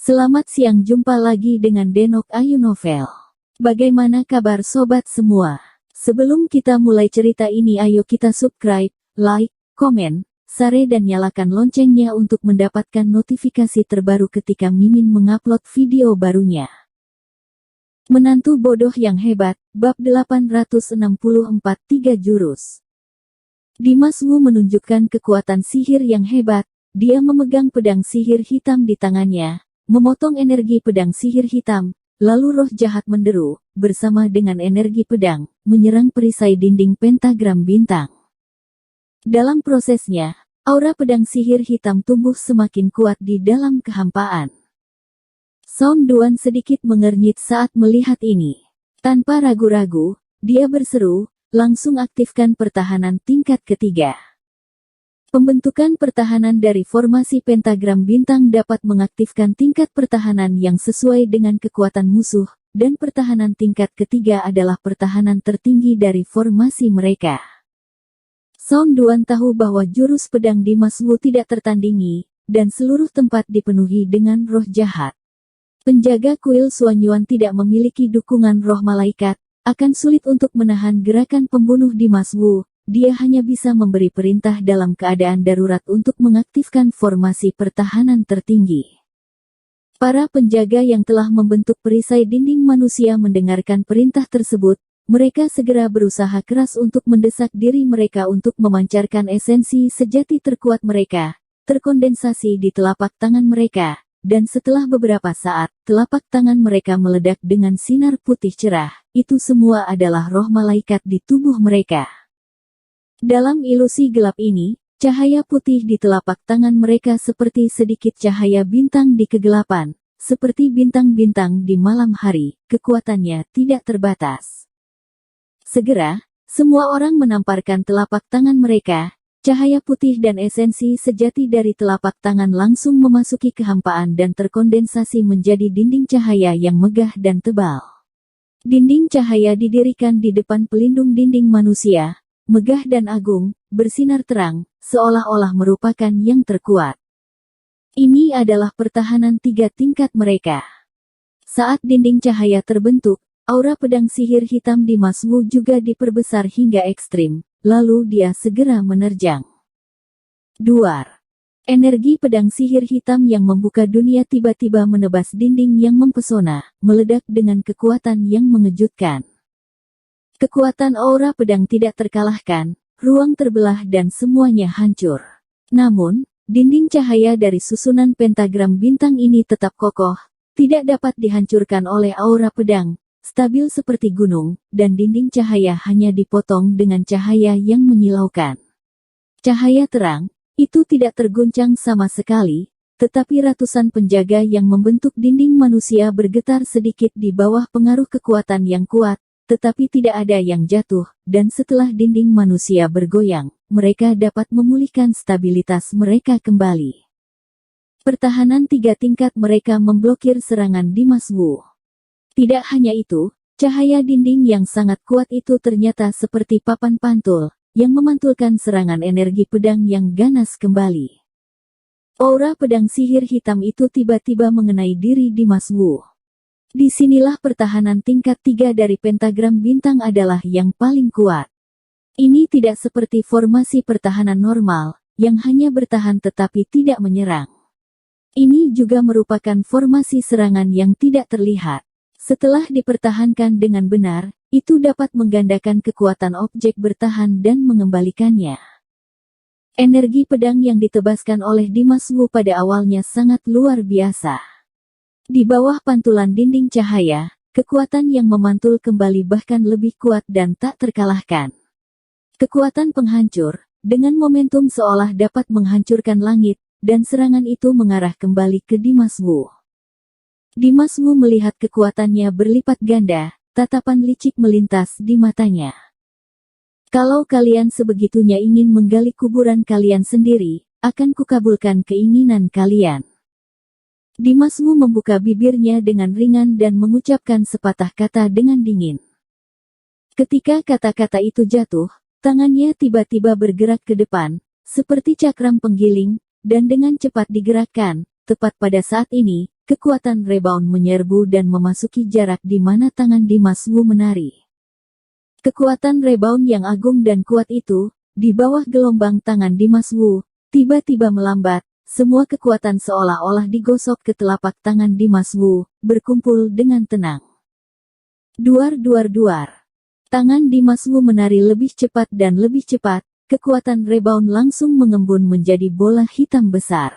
Selamat siang, jumpa lagi dengan Denok Ayu Novel. Bagaimana kabar sobat semua? Sebelum kita mulai cerita ini, ayo kita subscribe, like, komen, share dan nyalakan loncengnya untuk mendapatkan notifikasi terbaru ketika Mimin mengupload video barunya. Menantu bodoh yang hebat, bab 864 3 jurus. Dimas Wu menunjukkan kekuatan sihir yang hebat. Dia memegang pedang sihir hitam di tangannya, memotong energi pedang sihir hitam, lalu roh jahat menderu, bersama dengan energi pedang, menyerang perisai dinding pentagram bintang. Dalam prosesnya, aura pedang sihir hitam tumbuh semakin kuat di dalam kehampaan. Song Duan sedikit mengernyit saat melihat ini. Tanpa ragu-ragu, dia berseru, langsung aktifkan pertahanan tingkat ketiga. Pembentukan pertahanan dari formasi pentagram bintang dapat mengaktifkan tingkat pertahanan yang sesuai dengan kekuatan musuh, dan pertahanan tingkat ketiga adalah pertahanan tertinggi dari formasi mereka. Song Duan tahu bahwa jurus pedang Dimas Wu tidak tertandingi, dan seluruh tempat dipenuhi dengan roh jahat. Penjaga kuil Suanyuan tidak memiliki dukungan roh malaikat, akan sulit untuk menahan gerakan pembunuh Dimas Wu. Dia hanya bisa memberi perintah dalam keadaan darurat untuk mengaktifkan formasi pertahanan tertinggi. Para penjaga yang telah membentuk perisai dinding manusia mendengarkan perintah tersebut, mereka segera berusaha keras untuk mendesak diri mereka untuk memancarkan esensi sejati terkuat mereka, terkondensasi di telapak tangan mereka, dan setelah beberapa saat, telapak tangan mereka meledak dengan sinar putih cerah. Itu semua adalah roh malaikat di tubuh mereka. Dalam ilusi gelap ini, cahaya putih di telapak tangan mereka seperti sedikit cahaya bintang di kegelapan, seperti bintang-bintang di malam hari, kekuatannya tidak terbatas. Segera, semua orang menamparkan telapak tangan mereka, cahaya putih dan esensi sejati dari telapak tangan langsung memasuki kehampaan dan terkondensasi menjadi dinding cahaya yang megah dan tebal. Dinding cahaya didirikan di depan pelindung dinding manusia, megah dan agung, bersinar terang, seolah-olah merupakan yang terkuat. Ini adalah pertahanan 3 tingkat mereka. Saat dinding cahaya terbentuk, aura pedang sihir hitam Dimas Wu juga diperbesar hingga ekstrim, lalu dia segera menerjang. Duar. Energi pedang sihir hitam yang membuka dunia tiba-tiba menebas dinding yang mempesona, meledak dengan kekuatan yang mengejutkan. Kekuatan aura pedang tidak terkalahkan, ruang terbelah dan semuanya hancur. Namun, dinding cahaya dari susunan pentagram bintang ini tetap kokoh, tidak dapat dihancurkan oleh aura pedang, stabil seperti gunung, dan dinding cahaya hanya dipotong dengan cahaya yang menyilaukan. Cahaya terang, itu tidak terguncang sama sekali, tetapi ratusan penjaga yang membentuk dinding manusia bergetar sedikit di bawah pengaruh kekuatan yang kuat, tetapi tidak ada yang jatuh, dan setelah dinding manusia bergoyang, mereka dapat memulihkan stabilitas mereka kembali. Pertahanan 3 tingkat mereka memblokir serangan Dimas Wu. Tidak hanya itu, cahaya dinding yang sangat kuat itu ternyata seperti papan pantul, yang memantulkan serangan energi pedang yang ganas kembali. Aura pedang sihir hitam itu tiba-tiba mengenai diri Dimas Wu. Disinilah pertahanan tingkat 3 dari pentagram bintang adalah yang paling kuat. Ini tidak seperti formasi pertahanan normal, yang hanya bertahan tetapi tidak menyerang. Ini juga merupakan formasi serangan yang tidak terlihat. Setelah dipertahankan dengan benar, itu dapat menggandakan kekuatan objek bertahan dan mengembalikannya. Energi pedang yang ditebaskan oleh Dimas Wu pada awalnya sangat luar biasa. Di bawah pantulan dinding cahaya, kekuatan yang memantul kembali bahkan lebih kuat dan tak terkalahkan. Kekuatan penghancur, dengan momentum seolah dapat menghancurkan langit, dan serangan itu mengarah kembali ke Dimas Wu. Dimas Wu melihat kekuatannya berlipat ganda, tatapan licik melintas di matanya. Kalau kalian sebegitunya ingin menggali kuburan kalian sendiri, akan kukabulkan keinginan kalian. Dimas Wu membuka bibirnya dengan ringan dan mengucapkan sepatah kata dengan dingin. Ketika kata-kata itu jatuh, tangannya tiba-tiba bergerak ke depan, seperti cakram penggiling, dan dengan cepat digerakkan. Tepat pada saat ini, kekuatan rebound menyerbu dan memasuki jarak di mana tangan Dimas Wu menari. Kekuatan rebound yang agung dan kuat itu, di bawah gelombang tangan Dimas Wu, tiba-tiba melambat, semua kekuatan seolah-olah digosok ke telapak tangan Dimas Wu, berkumpul dengan tenang. Duar-duar-duar. Tangan Dimas Wu menari lebih cepat dan lebih cepat, kekuatan rebound langsung mengembun menjadi bola hitam besar.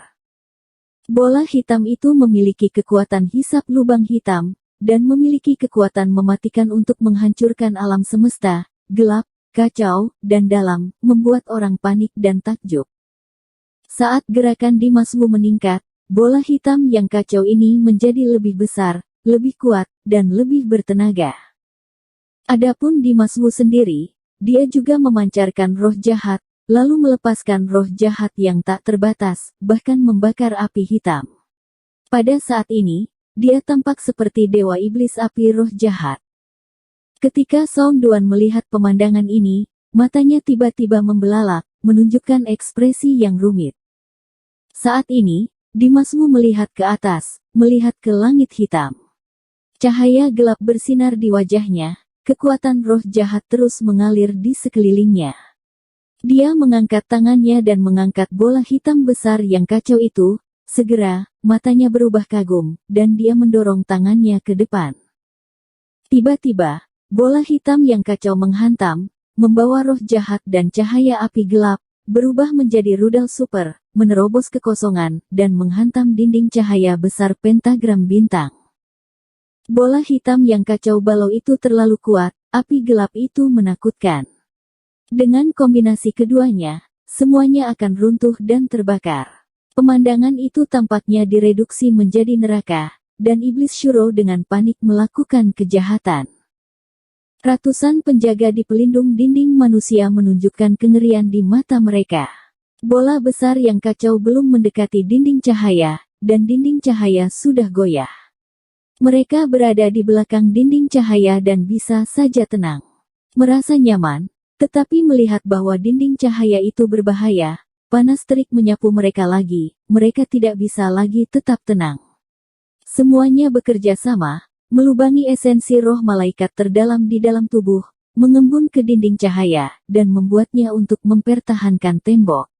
Bola hitam itu memiliki kekuatan hisap lubang hitam, dan memiliki kekuatan mematikan untuk menghancurkan alam semesta, gelap, kacau, dan dalam, membuat orang panik dan takjub. Saat gerakan Dimas Wu meningkat, bola hitam yang kacau ini menjadi lebih besar, lebih kuat, dan lebih bertenaga. Adapun Dimas Wu sendiri, dia juga memancarkan roh jahat, lalu melepaskan roh jahat yang tak terbatas, bahkan membakar api hitam. Pada saat ini, dia tampak seperti dewa iblis api roh jahat. Ketika Song Duan melihat pemandangan ini, matanya tiba-tiba membelalak, menunjukkan ekspresi yang rumit. Saat ini, Dimas Wu melihat ke atas, melihat ke langit hitam. Cahaya gelap bersinar di wajahnya, kekuatan roh jahat terus mengalir di sekelilingnya. Dia mengangkat tangannya dan mengangkat bola hitam besar yang kacau itu, segera, matanya berubah kagum, dan dia mendorong tangannya ke depan. Tiba-tiba, bola hitam yang kacau menghantam, membawa roh jahat dan cahaya api gelap, berubah menjadi rudal super, menerobos kekosongan, dan menghantam dinding cahaya besar pentagram bintang. Bola hitam yang kacau balau itu terlalu kuat, api gelap itu menakutkan. Dengan kombinasi keduanya, semuanya akan runtuh dan terbakar. Pemandangan itu tampaknya direduksi menjadi neraka, dan iblis Shuro dengan panik melakukan kejahatan. Ratusan penjaga di pelindung dinding manusia menunjukkan kengerian di mata mereka. Bola besar yang kacau belum mendekati dinding cahaya, dan dinding cahaya sudah goyah. Mereka berada di belakang dinding cahaya dan bisa saja tenang. Merasa nyaman, tetapi melihat bahwa dinding cahaya itu berbahaya, panas terik menyapu mereka lagi, mereka tidak bisa lagi tetap tenang. Semuanya bekerja sama, melubangi esensi roh malaikat terdalam di dalam tubuh, mengembun ke dinding cahaya, dan membuatnya untuk mempertahankan tembok.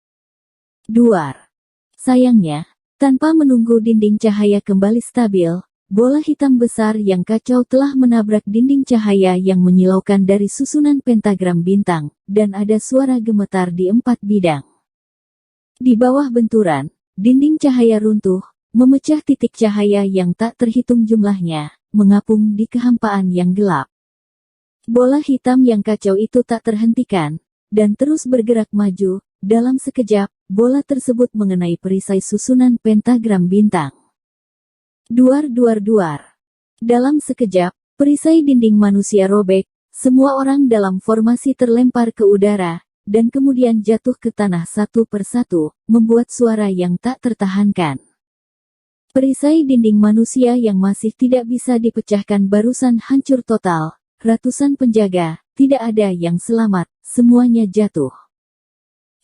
Duar. Sayangnya, tanpa menunggu dinding cahaya kembali stabil, bola hitam besar yang kacau telah menabrak dinding cahaya yang menyilaukan dari susunan pentagram bintang, dan ada suara gemetar di 4 bidang. Di bawah benturan, dinding cahaya runtuh, memecah titik cahaya yang tak terhitung jumlahnya, mengapung di kehampaan yang gelap. Bola hitam yang kacau itu tak terhentikan, dan terus bergerak maju. Dalam sekejap, bola tersebut mengenai perisai susunan pentagram bintang. Duar-duar-duar. Dalam sekejap, perisai dinding manusia robek, semua orang dalam formasi terlempar ke udara, dan kemudian jatuh ke tanah satu persatu, membuat suara yang tak tertahankan. Perisai dinding manusia yang masih tidak bisa dipecahkan barusan hancur total, ratusan penjaga, tidak ada yang selamat, semuanya jatuh.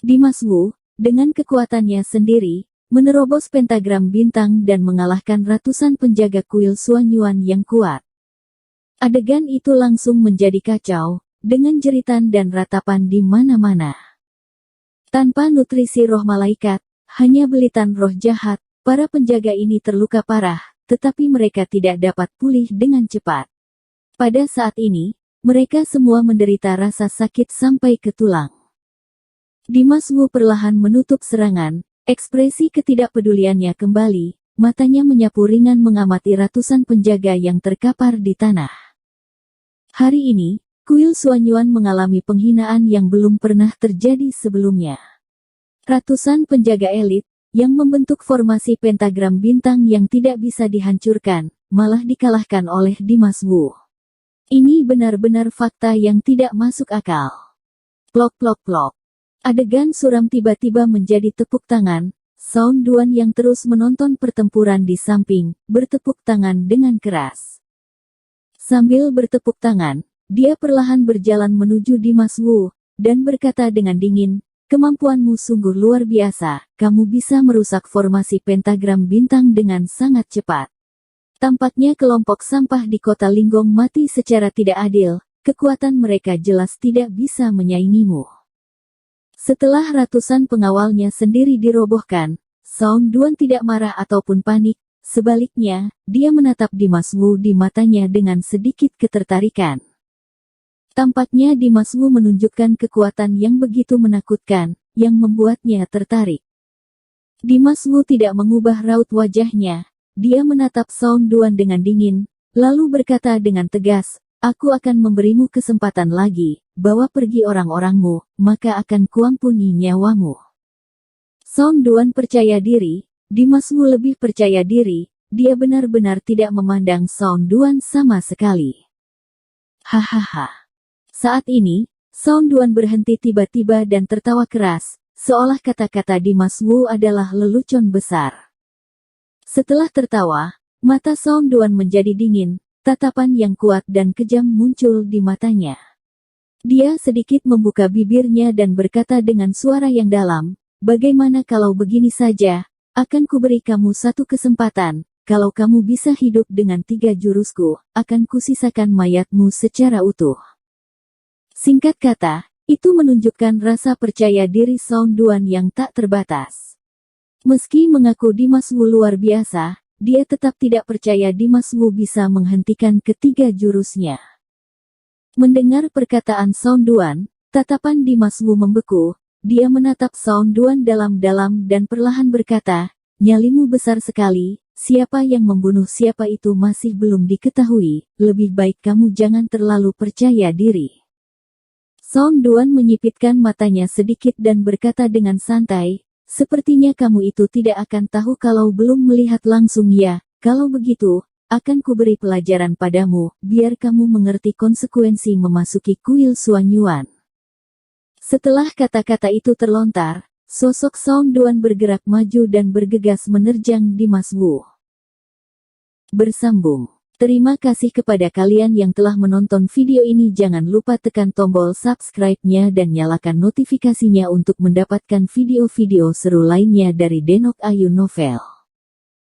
Dimas Wu, dengan kekuatannya sendiri, menerobos pentagram bintang dan mengalahkan ratusan penjaga kuil Suanyuan yang kuat. Adegan itu langsung menjadi kacau, dengan jeritan dan ratapan di mana-mana. Tanpa nutrisi roh malaikat, hanya belitan roh jahat, para penjaga ini terluka parah, tetapi mereka tidak dapat pulih dengan cepat. Pada saat ini, mereka semua menderita rasa sakit sampai ke tulang. Dimas Wu perlahan menutup serangan, ekspresi ketidakpeduliannya kembali, matanya menyapu ringan mengamati ratusan penjaga yang terkapar di tanah. Hari ini, kuil Suanyuan mengalami penghinaan yang belum pernah terjadi sebelumnya. Ratusan penjaga elit, yang membentuk formasi pentagram bintang yang tidak bisa dihancurkan, malah dikalahkan oleh Dimas Wu. Ini benar-benar fakta yang tidak masuk akal. Plok-plok-plok. Adegan suram tiba-tiba menjadi tepuk tangan, Song Duan yang terus menonton pertempuran di samping, bertepuk tangan dengan keras. Sambil bertepuk tangan, dia perlahan berjalan menuju Dimas Wu, dan berkata dengan dingin, "Kemampuanmu sungguh luar biasa, kamu bisa merusak formasi pentagram bintang dengan sangat cepat." Tampaknya kelompok sampah di kota Linggong mati secara tidak adil, kekuatan mereka jelas tidak bisa menyaingimu. Setelah ratusan pengawalnya sendiri dirobohkan, Song Duan tidak marah ataupun panik, sebaliknya, dia menatap Dimas Wu di matanya dengan sedikit ketertarikan. Tampaknya Dimas Wu menunjukkan kekuatan yang begitu menakutkan, yang membuatnya tertarik. Dimas Wu tidak mengubah raut wajahnya. Dia menatap Song Duan dengan dingin, lalu berkata dengan tegas, "Aku akan memberimu kesempatan lagi, bawa pergi orang-orangmu, maka akan kuampuni nyawamu." Song Duan percaya diri, Dimas Wu lebih percaya diri, dia benar-benar tidak memandang Song Duan sama sekali. Hahaha. Saat ini, Song Duan berhenti tiba-tiba dan tertawa keras, seolah kata-kata Dimas Wu adalah lelucon besar. Setelah tertawa, mata Song Duan menjadi dingin, tatapan yang kuat dan kejam muncul di matanya. Dia sedikit membuka bibirnya dan berkata dengan suara yang dalam, "Bagaimana kalau begini saja, akan kuberi kamu satu kesempatan, kalau kamu bisa hidup dengan 3 jurusku, akan kusisakan mayatmu secara utuh." Singkat kata, itu menunjukkan rasa percaya diri Song Duan yang tak terbatas. Meski mengaku Dimas Wu luar biasa, dia tetap tidak percaya Dimas Wu bisa menghentikan ketiga jurusnya. Mendengar perkataan Song Duan, tatapan Dimas Wu membeku, dia menatap Song Duan dalam-dalam dan perlahan berkata, "Nyalimu besar sekali, siapa yang membunuh siapa itu masih belum diketahui, lebih baik kamu jangan terlalu percaya diri." Song Duan menyipitkan matanya sedikit dan berkata dengan santai, "Sepertinya kamu itu tidak akan tahu kalau belum melihat langsung ya, kalau begitu, akan kuberi pelajaran padamu, biar kamu mengerti konsekuensi memasuki kuil Suanyuan." Setelah kata-kata itu terlontar, sosok Song Duan bergerak maju dan bergegas menerjang Dimas Wu. Bersambung. Terima kasih kepada kalian yang telah menonton video ini. Jangan lupa tekan tombol subscribe-nya dan nyalakan notifikasinya untuk mendapatkan video-video seru lainnya dari Denok Ayu Novel.